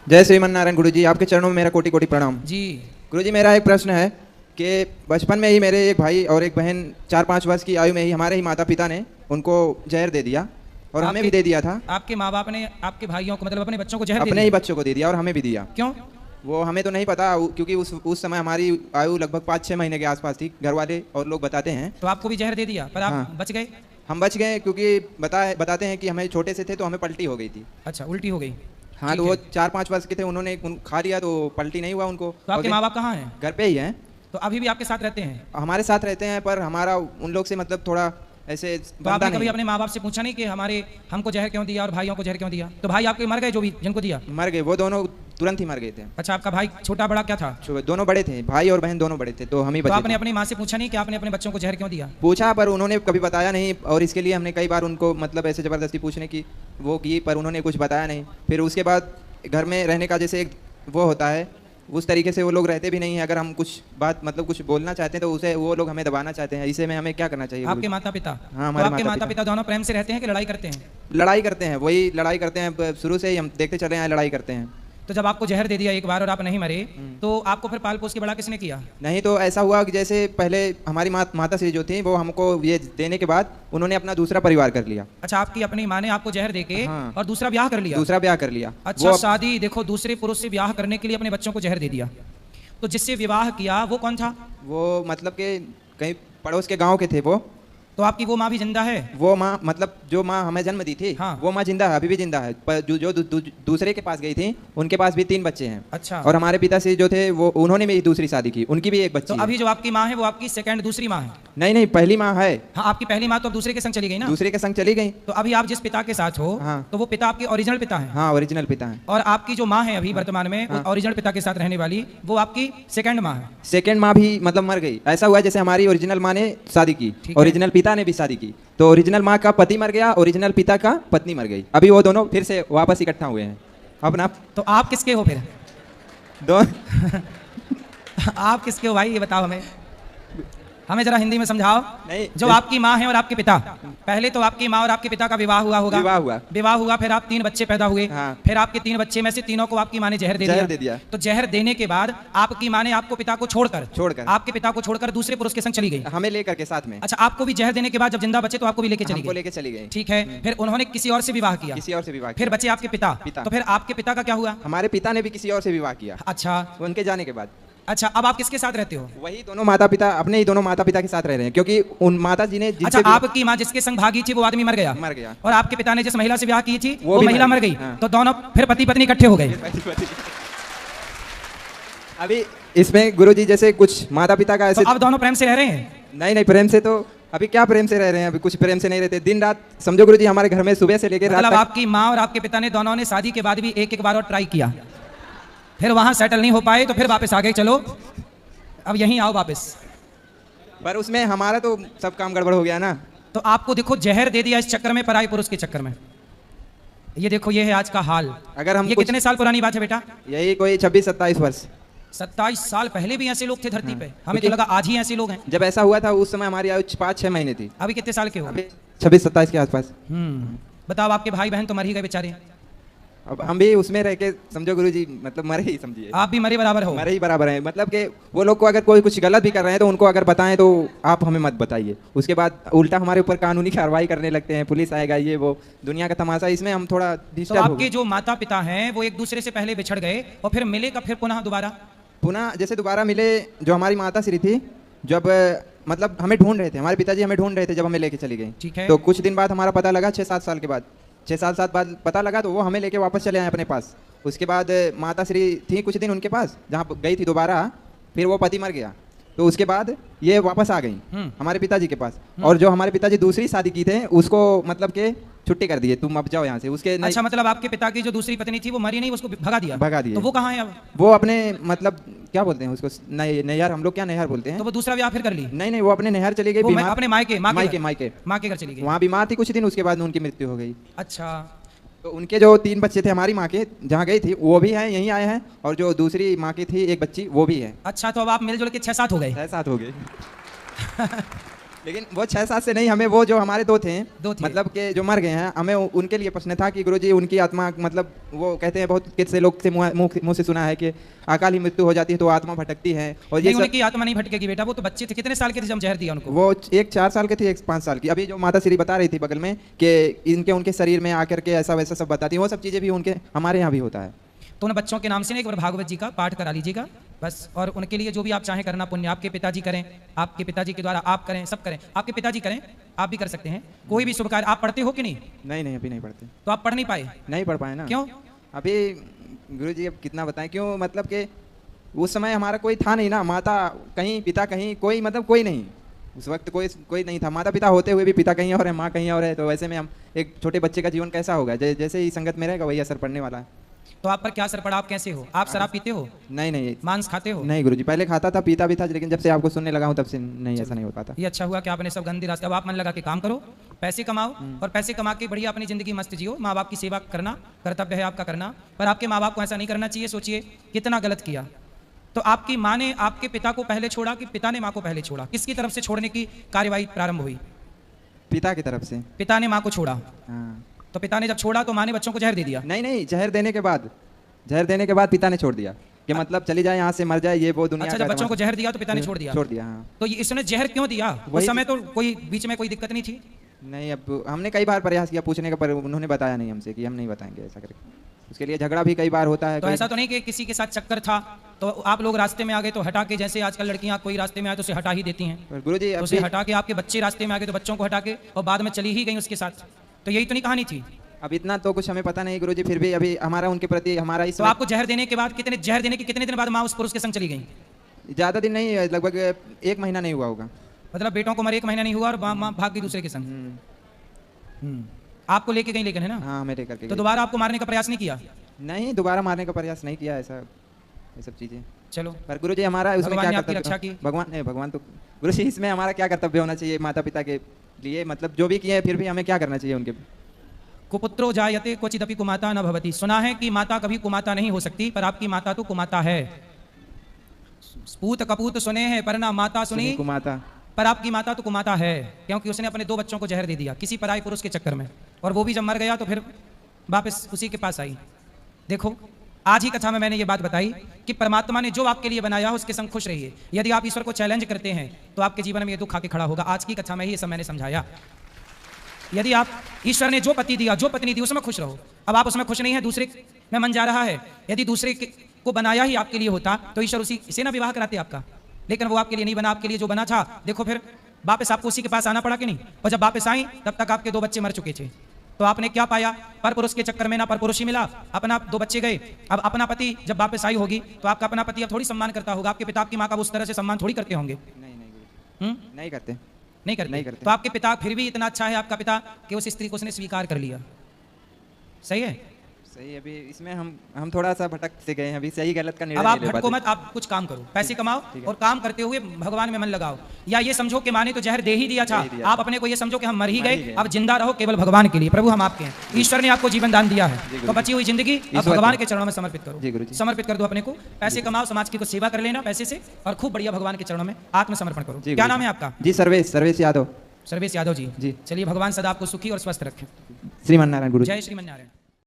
जय श्रीमन्नारायण गुरु जी, आपके चरणों में मेरा कोटि कोटि प्रणाम जी। गुरु जी। मेरा एक प्रश्न है कि बचपन में ही मेरे एक भाई और एक बहन 4-5 वर्ष की आयु में ही हमारे ही माता पिता ने उनको जहर दे दिया और हमें भी दे दिया था। आपके माँ बाप ने आपके भाइयों को मतलब अपने बच्चों को जहर दे अपने दिया? ही बच्चों को दे दिया और हमें भी दिया। क्यों? वो हमें तो नहीं पता, क्योंकि उस समय हमारी आयु लगभग 5-6 महीने के आसपास थी। घर वाले और लोग बताते हैं। तो आपको भी जहर दे दिया पर आप हाँ। बच गए? हम बच गए क्योंकि बताते हैं कि हमें छोटे से थे तो हमें पलटी हो गई थी। अच्छा, उल्टी हो गई। हाँ, तो वो 4-5 वर्ष के थे, उन्होंने खा लिया तो पलटी नहीं हुआ उनको। तो आपके माँ बाप कहाँ हैं? घर पे ही हैं। तो अभी भी आपके साथ रहते हैं? हमारे साथ रहते हैं, पर हमारा उन लोग से मतलब थोड़ा ऐसे तो आपने कभी अपने माँ बाप से पूछा नहीं कि हमको जहर क्यों दिया और भाइयों को जहर क्यों दिया? तो भाई आपके मर गए जो भी जिनको दिया? मर गए, वो दोनों तुरंत ही मर गए थे। अच्छा, आपका भाई छोटा बड़ा क्या था? दोनों बड़े थे, भाई और बहन दोनों बड़े थे, तो हम ही तो बचे आपने थे। अपनी माँ से पूछा नहीं कि आपने अपने बच्चों को जहर क्यों दिया? पूछा, पर उन्होंने कभी बताया नहीं और इसके लिए हमने कई बार उनको मतलब ऐसे ज़बरदस्ती पूछने की वो की, पर उन्होंने कुछ बताया नहीं। फिर उसके बाद घर में रहने का जैसे एक वो होता है, उस तरीके से वो लोग रहते भी नहीं है। अगर हम कुछ बात मतलब कुछ बोलना चाहते हैं तो उसे वो लोग हमें दबाना चाहते हैं। इसे में हमें क्या करना चाहिए? आपके माता पिता? हाँ, तो आपके माता पिता दोनों प्रेम से रहते हैं कि लड़ाई करते हैं? लड़ाई करते हैं, वही लड़ाई करते हैं, शुरू से ही हम देखते चले आए लड़ाई करते हैं। तो जब आपको जहर दे दिया एक बार और आप नहीं मरे तो आपको फिर पाल पोस के बड़ा किसने किया? नहीं, तो ऐसा हुआ कि जैसे पहले हमारी माता श्री जो थी वो हमको ये देने के बाद उन्होंने अपना दूसरा परिवार कर लिया। अच्छा, आपकी अपनी माँ ने आपको जहर देके हाँ। और दूसरा ब्याह कर लिया? दूसरा ब्याह कर लिया। अच्छा, शादी देखो दूसरे पुरुष से ब्याह करने के लिए अपने बच्चों को जहर दे दिया। तो जिससे विवाह किया वो कौन था? वो मतलब के कहीं पड़ोस के गांव के थे वो। तो आपकी वो माँ भी जिंदा है? वो माँ मतलब जो माँ हमें जन्म दी थी, हाँ। वो माँ जिंदा है, अभी भी जिंदा है। पर जो दूसरे के पास गई थी उनके पास भी 3 बच्चे हैं। अच्छा। और हमारे पिता से जो थे वो उन्होंने भी दूसरी शादी की, उनकी भी एक बच्ची तो है। अभी जो आपकी माँ है वो आपकी दूसरी माँ है? नहीं, पहली माँ है। हाँ, आपकी पहली माँ तो अब दूसरे के संग चली गई ना? दूसरे के संग चली गई। तो अभी आप जिस पिता के साथ हो हाँ। तो वो पिता आपके ओरिजिनल पिता है? हाँ, ओरिजिनल पिता है। और आपकी जो माँ है अभी वर्तमान में ओरिजिनल पिता के साथ रहने वाली वो आपकी सेकंड माँ है? सेकंड माँ भी मतलब मर गई। ऐसा हुआ जैसे हमारी ओरिजिनल माँ ने शादी की, ठीक है। ओरिजिनल पिता ने भी शादी की, तो ओरिजिनल माँ का पति मर गया, ओरिजिनल पिता का पत्नी मर गई। अभी वो दोनों फिर से वापस इकट्ठा हुए हैं। अब ना तो आप किसके हो फिर? दो आप किसके हो भाई, ये बताओ हमें जरा हिंदी में समझाओ। नहीं, जो आपकी माँ है और आपके पिता, पहले तो आपकी माँ और आपके पिता का विवाह हुआ होगा? विवाह हुआ, फिर आप 3 बच्चे पैदा हुए। हाँ। फिर आपके 3 बच्चे में से तीनों को आपकी माँ ने जहर दे दिया। तो जहर देने के बाद आपकी माँ ने आपको पिता को छोड़कर आपके पिता को छोड़कर दूसरे पुरुष के संग चली गई, हमें लेकर के साथ में। अच्छा, आपको भी जहर देने के बाद जब जिंदा बचे तो आपको भी लेके चली गई? ठीक है। फिर उन्होंने किसी और से विवाह किया? किसी और से विवाह फिर बचे आपके पिता। तो फिर आपके पिता का क्या हुआ? हमारे पिता ने भी किसी और से विवाह किया। अच्छा, उनके जाने के बाद। अच्छा, अब आप किसके साथ रहते हो? वही दोनों माता पिता, अपने ही दोनों माता पिता के साथ रह रहे हैं, क्योंकि उन माता जी ने अच्छा, आपकी माँ जिसके संग भागी थी वो आदमी मर गया और आपके पिता ने जिस महिला से ब्याह की थी वो महिला मर गई। हाँ। तो दोनों फिर पति पत्नी इकट्ठे हो गए। अभी इसमें गुरुजी जैसे कुछ माता पिता का ऐसे तो अब दोनों प्रेम से रह रहे हैं? नहीं, प्रेम से तो अभी क्या प्रेम से रह रहे हैं, अभी कुछ प्रेम से नहीं रहते। दिन रात समझो गुरुजी, हमारे घर में सुबह से लेकर रात मतलब तक। आपकी माँ और आपके पिता ने दोनों ने शादी के बाद भी एक बार और ट्राई किया, फिर वहां सेटल नहीं हो पाए तो फिर वापस आ गए, चलो अब यहीं आओ वापस। पर उसमें हमारा तो सब काम गड़बड़ हो गया ना। तो आपको देखो जहर दे दिया इस चक्कर में, पराई पुरुष के चक्कर में। ये देखो, ये है आज का हाल। अगर हम ये कितने साल पुरानी बात है बेटा? यही कोई 26-27 वर्ष। 27 साल पहले भी ऐसे लोग थे धरती पे? हमें तो लगा आज ही ऐसे लोग हैं। जब ऐसा हुआ था उस समय हमारी आयु 5-6 महीने थी। अभी कितने साल के हो? 26-27 के आसपास। बताओ, आपके भाई बहन तो मर ही गए बेचारे। अब हम भी उसमें रह के समझो गुरुजी, मतलब मरे ही समझिए। आप भी मरे बराबर हो? मरे ही बराबर हैं। मतलब कि वो लोग को अगर कोई कुछ गलत भी कर रहे हैं तो उनको अगर बताएं तो आप हमें मत बताइए, उसके बाद उल्टा हमारे ऊपर कानूनी कार्रवाई करने लगते हैं, पुलिस आएगा, ये वो दुनिया का तमाशा। इसमें हम थोड़ा तो डिस्टर्ब हो आपके जो माता पिता हैं वो एक दूसरे से पहले बिछड़ गए और फिर मिले कब फिर पुनः जैसे दोबारा मिले। जो हमारी माता श्री थी, जब मतलब हमें ढूंढ रहे थे, हमारे पिताजी हमें ढूंढ रहे थे जब हमें लेके चली गई। ठीक है। तो कुछ दिन बाद हमारा पता लगा, 6-7 साल के बाद, 6 साल बाद पता लगा, तो वो हमें लेके वापस चले आए अपने पास। उसके बाद माता श्री थी कुछ दिन उनके पास, जहाँ गई थी दोबारा, फिर वो पति मर गया, तो उसके बाद ये वापस आ गई हमारे पिताजी के पास। और जो हमारे पिताजी दूसरी शादी की थे उसको मतलब के छुट्टी कर दिए, तुम अब जाओ यहाँ से। उसके अच्छा, मतलब आपके पिता की जो दूसरी पत्नी थी वो मरी नहीं, उसको भगा दिया? तो वो कहाँ है अब? वो अपने मतलब क्या बोलते हैं उसको, नैहर, हम लोग क्या नैहर बोलते हैं। तो वो दूसरा ब्याह फिर कर ली? नहीं, वो अपने नैहर चली गई, अपने मायके माँ के घर चली गई। वहाँ बीमार थी कुछ दिन, उसके बाद उनकी मृत्यु हो गई। अच्छा, तो उनके जो 3 बच्चे थे हमारी माँ के, जहाँ गई थी वो भी हैं, यहीं आए हैं, और जो दूसरी माँ की थी एक बच्ची वो भी है। अच्छा, तो अब आप मिलजुल के 6-7 हो गए? 6-7 हो गए। लेकिन वो 6-7 से नहीं, हमें वो जो हमारे दो थे मतलब कि जो मर गए हैं, हमें उनके लिए प्रश्न था कि गुरुजी उनकी आत्मा, मतलब वो कहते हैं बहुत कितने लोग से मुंह से सुना है कि अकाली मृत्यु हो जाती है तो आत्मा भटकती है। और ये उनकी आत्मा नहीं भटकेगी बेटा, वो तो बच्चे थे। कितने साल के थे जब जहर दिया उनको? वो एक 4 साल के थे, एक 5 साल की। अभी जो माता श्री बता रही थी बगल में कि उनके शरीर में आकर के ऐसा वैसा सब बताती है, वो सब चीज़ें भी उनके हमारे यहाँ भी होता है। तो उन बच्चों के नाम से एक बार भागवत जी का पाठ करा लीजिएगा बस, और उनके लिए जो भी आप चाहें करना पुण्य, आपके पिताजी करें, आपके पिताजी के द्वारा आप करें, सब करें। आपके पिताजी करें, आप भी कर सकते हैं। कोई भी शुभ कार्य आप पढ़ते हो कि नहीं? नहीं, अभी नहीं पढ़ते। तो आप पढ़ नहीं पाए? नहीं पढ़ पाए ना। क्यों? अभी गुरुजी अब कितना बताएं क्यों, मतलब कि उस समय हमारा कोई था नहीं ना, माता कहीं पिता कहीं, कोई मतलब कोई नहीं उस वक्त, कोई नहीं था। माता पिता होते हुए भी पिता कहीं और है, माँ कहीं और है, तो वैसे में हम एक छोटे बच्चे का जीवन कैसा होगा, जैसे ही संगत में रहेगा वही असर पड़ने वाला है। तो आप पर क्या असर पड़ा? आप कैसे हो? आप शराब पीते हो? नहीं। मांस खाते हो? नहीं गुरुजी, पहले खाता था, पीता भी था, लेकिन जब से आपको सुनने लगा हूँ तब से नहीं, ऐसा नहीं हो पाता। ये अच्छा हुआ कि आपने सब गंदे रास्ते। अब आप मन लगा के काम करो, पैसे कमाओ, और पैसे कमा के बढ़िया अपनी जिंदगी मस्त जियो। माँ बाप की सेवा करना कर्तव्य है आपका करना, पर आपके माँ बाप को ऐसा नहीं करना चाहिए। सोचिए कितना गलत किया। तो आपकी माँ ने आपके पिता को पहले छोड़ा कि पिता ने माँ को पहले छोड़ा? किसकी तरफ से छोड़ने की कार्यवाही प्रारंभ हुई? पिता की तरफ से। पिता ने माँ को छोड़ा। हाँ। तो पिता ने जब छोड़ा तो माँ ने बच्चों को जहर दे दिया? नहीं, जहर देने के बाद पिता ने छोड़ दिया कि मतलब चली जाए यहाँ से, मर जाए, ये वो दुनिया। अच्छा, जब बच्चों को जहर दिया तो पिता ने छोड़ दिया? हाँ। तो इसने जहर क्यों दिया? उस समय तो कोई बीच में कोई दिक्कत नहीं थी? नहीं, अब हमने कई बार प्रयास किया पूछने का, पर उन्होंने बताया नहीं हमसे कि हम नहीं बताएंगे ऐसा करके। उसके लिए झगड़ा भी कई बार होता है। तो ऐसा तो नहीं कि किसी के साथ चक्कर था तो आप लोग रास्ते में आ गए तो हटा के, जैसे आजकल लड़कियां कोई रास्ते में आए तो उसे हटा ही देती हैं। गुरुजी उसे हटा के, आपके बच्चे रास्ते में आ गए तो बच्चों को हटा के और बाद में चली ही गई उसके साथ। तो यही तो नहीं कहानी थी? अब इतना तो कुछ हमें पता नहीं गुरुजी, फिर भी अभी हमारा उनके प्रति हमारा इस। तो आपको जहर देने के बाद जहर देने के कितने दिन बाद माँ उस पुरुष के संग चली गई? ज़्यादा दिन नहीं, लगभग 1 महीना नहीं हुआ होगा। मतलब बेटों को मरे 1 महीना नहीं हुआ और माँ भाग गई दूसरे के संग। आपको लेके गई लेकिन, है ना? हाँ, मेरे करके। तो दोबारा आपको मारने का प्रयास नहीं किया? नहीं, दोबारा मारने का प्रयास नहीं किया, ऐसा ये सब चीज़ें। चलो, पर गुरुजी हमारा उसमें क्या आपकी रक्षा की? भगवान तो गुरुजी, इसमें हमारा क्या कर्तव्य होना चाहिए माता पिता के लिए, मतलब जो भी किए फिर भी हमें क्या करना चाहिए उनके? कुपुत्रो जायते क्वचिदपि कुमाता न भवति। सुना है कि माता कभी कुमाता नहीं हो सकती, पर आपकी माता तो कुमाता है। पूत कपूत सुने हैं पर ना माता सुनी कुमाता, पर आपकी माता तो कुमाता है, क्योंकि उसने अपने 2 बच्चों को जहर दे दिया किसी पराई पुरुष के चक्कर में, और वो भी जब मर गया तो फिर वापस उसी के पास आई। देखो, आज ही कथा में मैंने ये बात बताई कि परमात्मा ने जो आपके लिए बनाया हो उसके संग खुश रहिए। यदि आप ईश्वर को चैलेंज करते हैं तो आपके जीवन में ये दुख आके खड़ा होगा। आज की कथा में ये सब मैंने समझाया। यदि आप ईश्वर ने जो पति दिया, जो पत्नी दी, उसमें खुश रहो। अब आप उसमें खुश नहीं है, दूसरे में मन जा रहा है। यदि दूसरे को बनाया ही आपके लिए होता तो ईश्वर उसी से ना विवाह कराते आपका, लेकिन वो आपके लिए नहीं बना। आपके लिए जो बना था, देखो फिर वापस आपको उसी के पास आना पड़ा कि नहीं? और जब वापस आई तब तक आपके 2 बच्चे मर चुके थे। तो आपने क्या पाया? पर पुरुष के चक्कर में ना पर पुरुष ही मिला, अपना 2 बच्चे गए। अब अपना पति जब वापस आई होगी तो आपका अपना पति अब थोड़ी सम्मान करता होगा। आपके पिता आपकी माँ का उस तरह से सम्मान थोड़ी करते होंगे। नहीं करते। नहीं करते। तो आपके पिता फिर भी इतना अच्छा है आपका पिता कि उस स्त्री को उसने स्वीकार कर लिया। सही है? सही। अभी इसमें हम थोड़ा सा भटक से गए हैं, अभी सही गलत का निर्णय। अब आप भटको मत, आप कुछ काम करो, पैसे कमाओ और काम करते हुए भगवान में मन लगाओ। या ये समझो कि माने तो जहर दे ही दिया था, आप अपने को ये समझो कि हम मर ही गए, अब जिंदा रहो केवल भगवान के लिए। प्रभु हम आपके हैं, ईश्वर ने आपको जीवन दान दिया है, तो बची हुई जिंदगी अब भगवान के चरणों में समर्पित करो। समर्पित कर दो अपने को, पैसे कमाओ, समाज की कुछ सेवा कर लेना पैसे से, और खूब बढ़िया भगवान के चरणों में आत्मसमर्पण करो। क्या नाम है आपका? जी, सर्वेश यादव। सर्वेश यादव जी। चलिए, भगवान सदा आपको सुखी और स्वस्थ रखें। श्रीमन नारायण गुरु। जय श्रीमन नारायण।